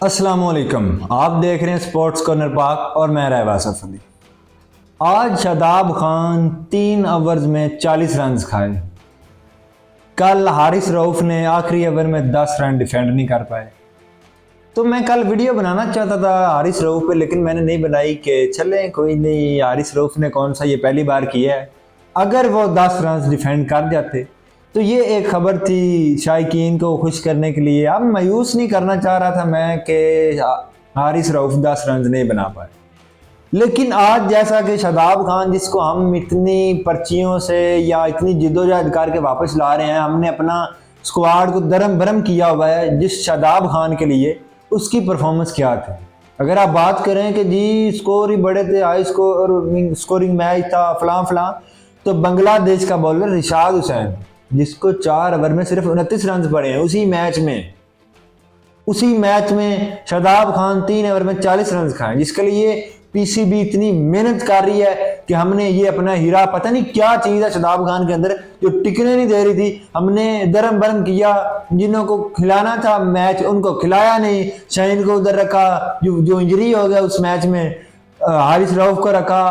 अस्सलामुअलैकुम, आप देख रहे हैं स्पोर्ट्स कॉर्नर पाक और मैं रहबाज अफंदी। आज शादाब खान 3 ओवर्स में 40 रन खाए। कल हारिस रऊफ ने आखिरी ओवर में 10 रन डिफेंड नहीं कर पाए। तो मैं कल वीडियो बनाना चाहता था हारिस रऊफ पे, लेकिन मैंने नहीं बनाई कि चलें कोई नहीं, हारिस रऊफ ने कौन सा ये पहली बार किया है। अगर वो 10 रन डिफेंड कर जाते तो ये एक खबर थी शायकीन को खुश करने के लिए। अब मायूस नहीं करना चाह रहा था मैं कि हारिस रऊफ 10 रन नहीं बना पाए, लेकिन आज जैसा कि शादाब खान, जिसको हम इतनी पर्चियों से या इतनी जिद्दोजहद करके वापस ला रहे हैं, हमने अपना स्क्वाड को दरम बरम किया हुआ है जिस शादाब खान के लिए, उसकी परफॉर्मेंस क्या थी। अगर आप बात करें कि जी स्कोर ही बड़े थे, हाई स्कोरिंग मैच था फलां फलां, तो बांग्लादेश का बॉलर रिशाद हुसैन, जिसको 4 ओवर में सिर्फ 29 रन पड़े हैं, उसी मैच में शादाब खान 3 ओवर में 40 रन खाए, जिसके लिए पीसीबी इतनी मेहनत कर रही है कि हमने ये अपना हीरा, पता नहीं क्या चीज़ है शादाब खान के अंदर जो टिकने नहीं दे रही थी, हमने दरम बरम किया। जिन्हों को खिलाना था मैच उनको खिलाया नहीं, शाहीन को उधर रखा, जो इंजरी हो गया उस मैच में हारिस रऊफ को रखा।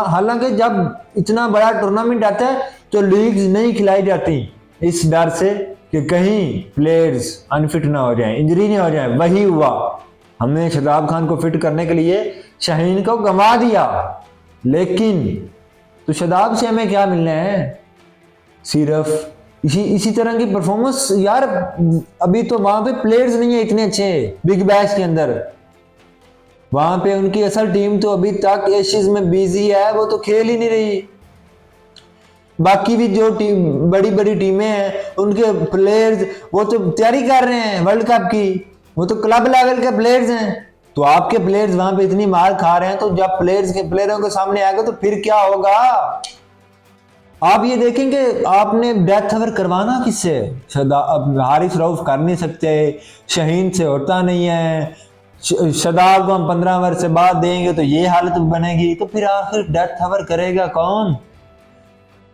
हालांकि जब इतना बड़ा टूर्नामेंट आता है तो लीग्स नहीं खिलाई जाती इस डर से कि कहीं प्लेयर्स अनफिट ना हो जाएं, इंजरी नहीं हो जाए। वही हुआ, हमने शादाब खान को फिट करने के लिए शाहीन को गंवा दिया, लेकिन तो शादाब से हमें क्या मिलना है, सिर्फ इसी तरह की परफॉर्मेंस। यार अभी तो वहां पे प्लेयर्स नहीं है इतने अच्छे बिग बैश के अंदर, वहां पे उनकी असल टीम तो अभी तक एशियज में बिजी है, वो तो खेल ही नहीं रही। बाकी भी जो टीम बड़ी बड़ी टीमें हैं उनके प्लेयर्स वो तो तैयारी कर रहे हैं वर्ल्ड कप की, वो तो क्लब लेवल के प्लेयर्स हैं। तो आपके प्लेयर्स वहां पे इतनी मार खा रहे हैं, तो जब प्लेयरों के सामने आएगा तो फिर क्या होगा। आप ये देखेंगे आपने डेथ ओवर करवाना किससे, अब हारिस रऊफ कर नहीं सकते, शाहीन से होता नहीं है, शादाब को हम 15 ओवर से बाद देंगे तो ये हालत बनेगी, तो फिर आखिर डेथ ओवर करेगा कौन।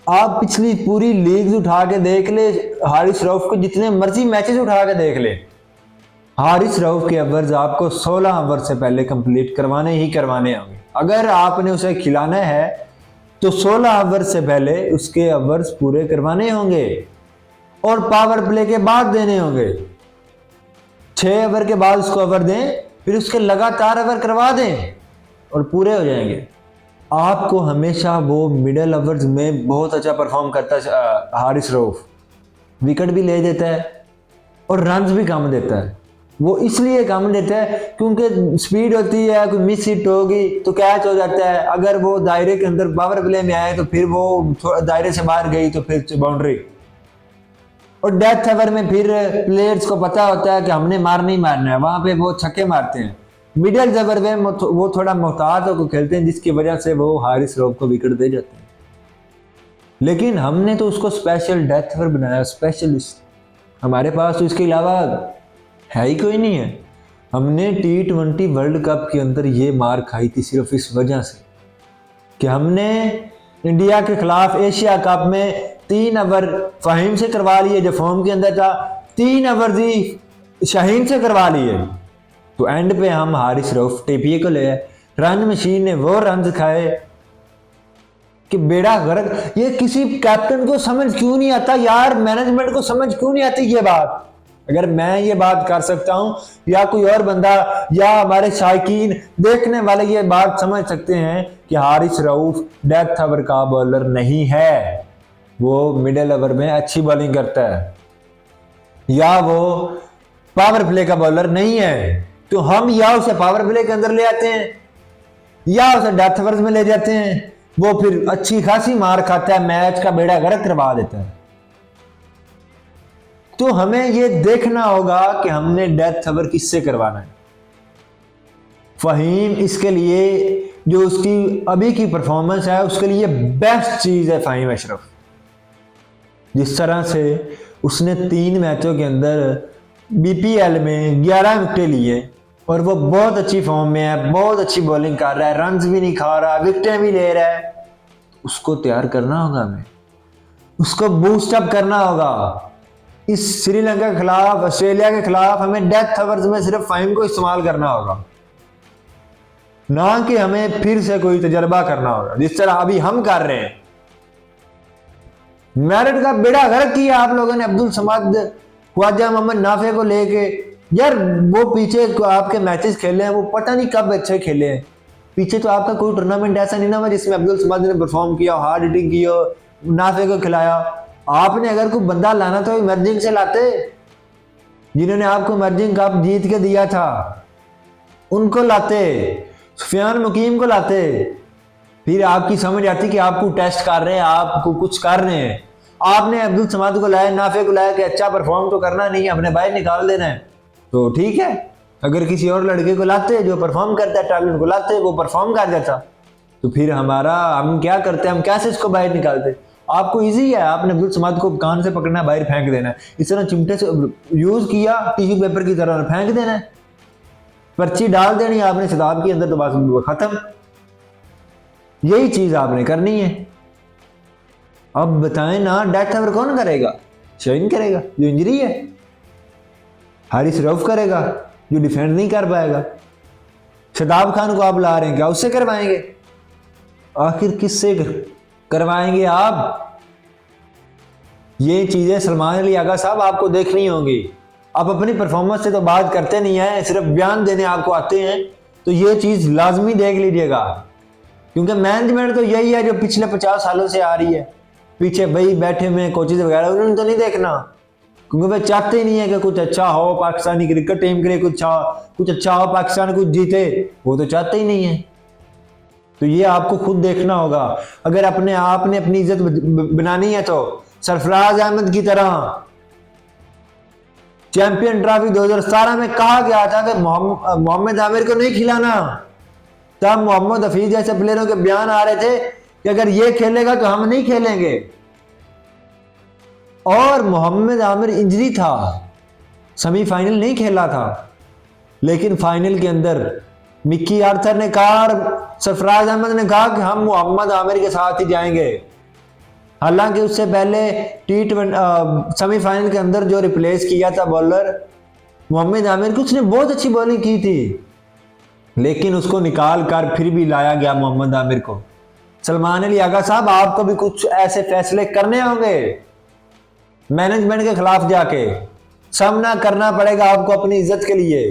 आप पिछली पूरी लीग उठा के देख ले, हारिस रऊफ को जितने मर्जी मैचेस उठा के देख ले, हारिस रऊफ के ओवर्स आपको 16 ओवर से पहले कंप्लीट करवाने ही करवाने होंगे। अगर आपने उसे खिलाना है तो 16 ओवर से पहले उसके ओवर्स पूरे करवाने होंगे और पावर प्ले के बाद देने होंगे। 6 ओवर के बाद उसको ओवर दें, फिर उसके लगातार ओवर करवा दें और पूरे हो जाएंगे। आपको हमेशा वो मिडल ओवर्स में बहुत अच्छा परफॉर्म करता है हारिस रऊफ, विकेट भी ले देता है और रन्स भी कम देता है। वो इसलिए कम देता है क्योंकि स्पीड होती है, कोई मिस हिट होगी तो कैच हो जाता है, अगर वो दायरे के अंदर पावर प्ले में आए तो फिर वो दायरे से बाहर गई तो फिर बाउंड्री। और डेथ ओवर में फिर प्लेयर्स को पता होता है कि हमने मारना ही मारना है, वहां पे वो छक्के मारते हैं। मिडल ओवर में वो थोड़ा मोहतात होकर खेलते हैं, जिसकी वजह से वो हारिस रऊफ को विकेट दे जाते हैं। लेकिन हमने तो उसको स्पेशल डेथ ओवर बनाया, स्पेशलिस्ट। हमारे पास तो इसके अलावा है ही कोई नहीं है। हमने T20 वर्ल्ड कप के अंदर ये मार खाई थी सिर्फ इस वजह से कि हमने इंडिया के खिलाफ एशिया कप में 3 ओवर फहीम से करवा लिए जो फॉर्म के अंदर था, 3 ओवर भी शाहीन से करवा लिए, तो एंड पे हम हारिस रऊफ टीपीए को ले आए। रन मशीन ने वो रन खाए कि बेड़ा गर्क। ये किसी कैप्टन को समझ क्यों नहीं आता यार, मैनेजमेंट को समझ क्यों नहीं आती ये बात। अगर मैं ये बात कर सकता हूं या कोई और बंदा या हमारे शायकीन देखने वाले ये बात समझ सकते हैं कि हारिस रऊफ डेथ ओवर का बॉलर नहीं है, वो मिडिल ओवर में अच्छी बॉलिंग करता है, या वो पावर प्ले का बॉलर नहीं है। तो हम या उसे पावर प्ले के अंदर ले आते हैं या उसे डेथ ओवर्स में ले जाते हैं, वो फिर अच्छी खासी मार खाता है, मैच का बेड़ा गर्क करवा देता है। तो हमें ये देखना होगा कि हमने डेथ ओवर किससे करवाना है। फहीम इसके लिए, जो उसकी अभी की परफॉर्मेंस है उसके लिए बेस्ट चीज है फहीम अशरफ। जिस तरह से उसने 3 मैचों के अंदर बीपीएल में 11 विकेटें लिए और वो बहुत अच्छी फॉर्म में है, बहुत अच्छी बॉलिंग कर रहा है, रन्स भी नहीं खा रहा, विकेटें भी ले रहा है, उसको तैयार करना होगा, हमें उसको बूस्ट अप करना होगा। इस श्रीलंका के खिलाफ, ऑस्ट्रेलिया के खिलाफ हमें डेथ ओवर्स में सिर्फ फाइम को इस्तेमाल करना होगा, ना कि हमें फिर से कोई तजर्बा करना होगा जिस तरह अभी हम कर रहे हैं। मेरिट का बेड़ा गर्क किया आप लोगों ने अब्दुल समद, ख्वाजा मोहम्मद नाफे को लेके। यार वो पीछे आपके मैचेस खेले हैं, वो पता नहीं कब अच्छे खेले हैं। पीछे तो आपका कोई टूर्नामेंट ऐसा नहीं ना हुआ जिसमें अब्दुल समद ने परफॉर्म किया, हार्ड हिटिंग की हो, नाफे को खिलाया। आपने अगर कोई बंदा लाना तो इमर्जिंग से लाते, जिन्होंने आपको इमर्जिंग कप जीत के दिया था उनको लाते, सुफियान मुकीम को लाते, फिर आपकी समझ आती कि आपको टेस्ट कर रहे हैं, आपको कुछ कर रहे हैं। आपने अब्दुल समद को लाया, नाफे को लाया कि अच्छा परफॉर्म तो करना नहीं है, अपने बाहर निकाल देना है, तो ठीक है। अगर किसी और लड़के को लाते जो परफॉर्म करता है, टैलेंट को लाते, वो परफॉर्म कर जाता, तो फिर हम क्या करते, हम कैसे इसको बाहर निकालते। आपको इजी है, आपने अब्दुल समद को कान से पकड़ना है, बाहर फेंक देना है, इस तरह चिमटे से यूज किया टिश्यू पेपर की तरह फेंक देना है, पर्ची डाल देनी है आपने शदाब के अंदर, तो बस खत्म। यही चीज आपने करनी है। अब बताएं ना, डेथ ओवर कौन करेगा? शाहीन करेगा जो इंजरी है, हारिस रऊफ करेगा जो डिफेंड नहीं कर पाएगा, शदाब खान को आप ला रहे हैं, क्या उससे करवाएंगे? आखिर किससे करवाएंगे आप? ये चीजें सलमान अली आगा साहब आपको देखनी होंगी। आप अपनी परफॉर्मेंस से तो बात करते नहीं है, सिर्फ बयान देने आपको आते हैं, तो ये चीज लाजमी देख लीजिएगा, क्योंकि मैनेजमेंट तो यही है जो पिछले 50 सालों से आ रही है। पीछे भाई बैठे हुए कोचेज वगैरह, उन्होंने तो नहीं देखना, क्योंकि वे चाहते ही नहीं है कि कुछ अच्छा हो पाकिस्तानी क्रिकेट टीम के लिए, कुछ अच्छा हो, पाकिस्तान कुछ जीते, वो तो चाहते ही नहीं है। तो ये आपको खुद देखना होगा। अगर अपने आपने अपनी इज्जत बनानी है तो सरफराज अहमद की तरह चैंपियन ट्रॉफी 2017 में कहा गया था कि मोहम्मद आमिर को नहीं खिलाना, तब मोहम्मद हफीज जैसे प्लेयरों के बयान आ रहे थे कि अगर ये खेलेगा तो हम नहीं खेलेंगे, और मोहम्मद आमिर इंजरी था, सेमीफाइनल नहीं खेला था, लेकिन फाइनल के अंदर मिक्की आर्थर ने कहा और सरफराज अहमद ने कहा कि हम मोहम्मद आमिर के साथ ही जाएंगे। हालांकि उससे पहले सेमीफाइनल के अंदर जो रिप्लेस किया था बॉलर मोहम्मद आमिर को, उसने बहुत अच्छी बॉलिंग की थी, लेकिन उसको निकाल कर फिर भी लाया गया मोहम्मद आमिर को। सलमान अली आगा साहब, आपको भी कुछ ऐसे फैसले करने होंगे, मैनेजमेंट के खिलाफ जाके सामना करना पड़ेगा आपको अपनी इज्जत के लिए,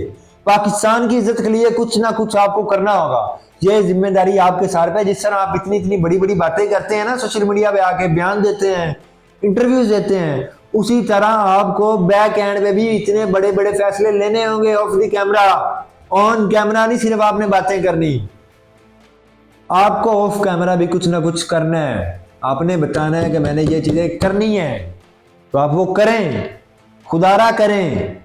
पाकिस्तान की इज्जत के लिए कुछ ना कुछ आपको करना होगा। ये जिम्मेदारी आपके सर पे। जिस तरह आप इतनी बड़ी बड़ी बातें करते हैं ना, सोशल मीडिया पे आके बयान देते हैं, इंटरव्यूज देते हैं, उसी तरह आपको बैक एंड पे भी इतने बड़े बड़े फैसले लेने होंगे of the camera. On camera नहीं सिर्फ आपने बातें करनी, आपको ऑफ कैमरा भी कुछ ना कुछ करना है। आपने बताना है कि मैंने ये चीजें करनी है, तो आप वो करें, खुदारा करें।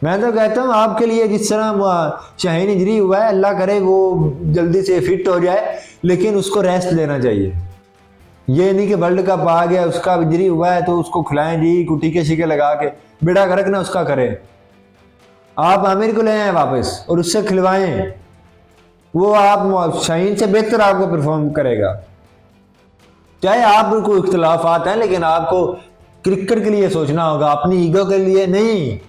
मैं तो कहता हूँ आपके लिए, जिस तरह शाहीन इंजरी हुआ है, अल्लाह करे वो जल्दी से फिट हो जाए, लेकिन उसको रेस्ट लेना चाहिए। ये नहीं कि वर्ल्ड कप आ गया, उसका इंजरी हुआ है तो उसको खिलाएं जी, कुटी के शिके लगा के, बेड़ा गर्क ना उसका करें। आप आमिर को ले आए वापस और उससे खिलवाएं, वो आप शाहीन से बेहतर आपको परफॉर्म करेगा। चाहे आपको इख्तिलाफात हैं, लेकिन आपको क्रिकेट के लिए सोचना होगा, अपनी ईगो के लिए नहीं।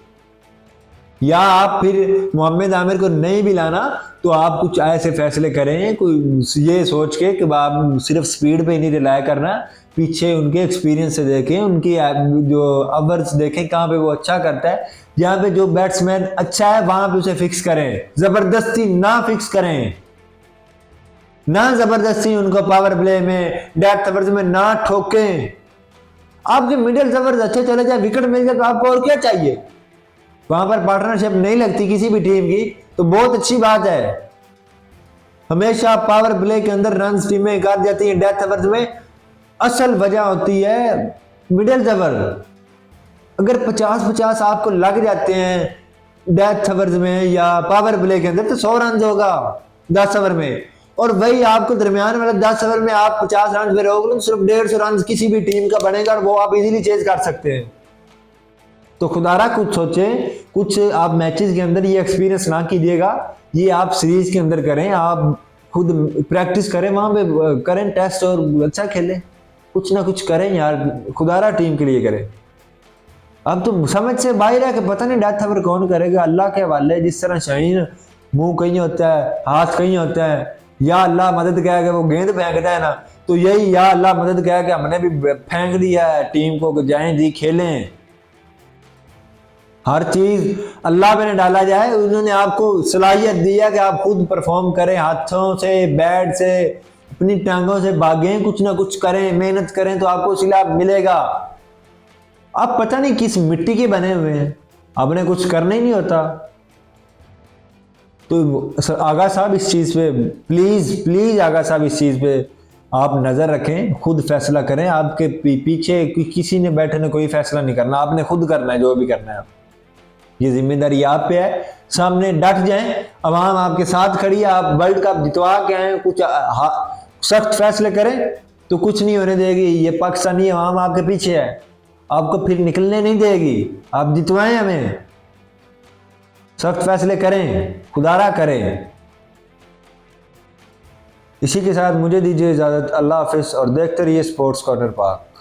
या आप फिर मोहम्मद आमिर को नहीं भी लाना तो आप कुछ ऐसे फैसले करें, कोई ये सोच के कि आप सिर्फ स्पीड पे नहीं रिलाय करना, पीछे उनके एक्सपीरियंस से देखें, उनकी जो अवर्स देखें, कहाँ पे वो अच्छा करता है, जहाँ पे जो बैट्समैन अच्छा है वहां पे उसे फिक्स करें, जबरदस्ती ना फिक्स करें, ना जबरदस्ती उनको पावर प्ले में, डेथ ओवर्स में ना ठोकें। आपके मिडिल ओवर्स अच्छे चले जाए, विकेट मिल जाए, तो आपको और क्या चाहिए? वहां पर पार्टनरशिप नहीं लगती किसी भी टीम की तो बहुत अच्छी बात है। हमेशा पावर प्ले के अंदर रन टीमें कर जाती हैं, डेथ ओवर्स में असल वजह होती है मिडिल ओवर। अगर 50-50 आपको लग जाते हैं डेथ ओवर्स में या पावर प्ले के अंदर, तो 100 रन होगा 10 ओवर में, और वही आपको दरमियान वाले 10 ओवर में आप 50 रन पे रहोगे, सिर्फ 150 रन किसी भी टीम का बनेगा और वो आप इजीली चेज कर सकते हैं। तो खुदारा कुछ सोचें, कुछ आप मैचेस के अंदर ये एक्सपीरियंस ना कीजिएगा, ये आप सीरीज के अंदर करें, आप खुद प्रैक्टिस करें, वहां पे करें टेस्ट और अच्छा खेलें, कुछ ना कुछ करें यार, खुदारा टीम के लिए करें। अब तो समझ से बाहर है कि पता नहीं डेथ ओवर कौन करेगा, अल्लाह के हवाले। जिस तरह शाहीन मुंह कहीं होता है, हाथ कहीं होता है, या अल्लाह मदद कह के वो गेंद फेंकता है ना, तो यही या अल्लाह मदद कह के हमने भी फेंक दिया है टीम को, जाएं जी खेलें। हर चीज अल्लाह पे न डाला जाए। उन्होंने आपको सलाहियत दी है कि आप खुद परफॉर्म करें, हाथों से, बैट से, अपनी टांगों से भागें, कुछ ना कुछ करें, मेहनत करें, तो आपको सिला मिलेगा। आप पता नहीं किस मिट्टी के बने हुए हैं, आपने कुछ करना ही नहीं होता। तो आगा साहब इस चीज पे प्लीज प्लीज, आगा साहब इस चीज पे आप नजर रखें, खुद फैसला करें। आपके पीछे किसी ने बैठे ने कोई फैसला नहीं करना, आपने खुद करना है जो भी करना है। ये जिम्मेदारी आप पे है, सामने डट जाएं, अवाम आपके साथ खड़ी है, आप वर्ल्ड कप जितवा के आए, कुछ सख्त फैसले करें तो कुछ नहीं होने देगी। ये पाकिस्तानी अवाम आपके पीछे है, आपको फिर निकलने नहीं देगी। आप जितवाएं हमें, सख्त फैसले करें, खुदारा करें। इसी के साथ मुझे दीजिए इजाजत। अल्लाह हाफिज और देखते रहिए स्पोर्ट्स कॉर्नर पाक।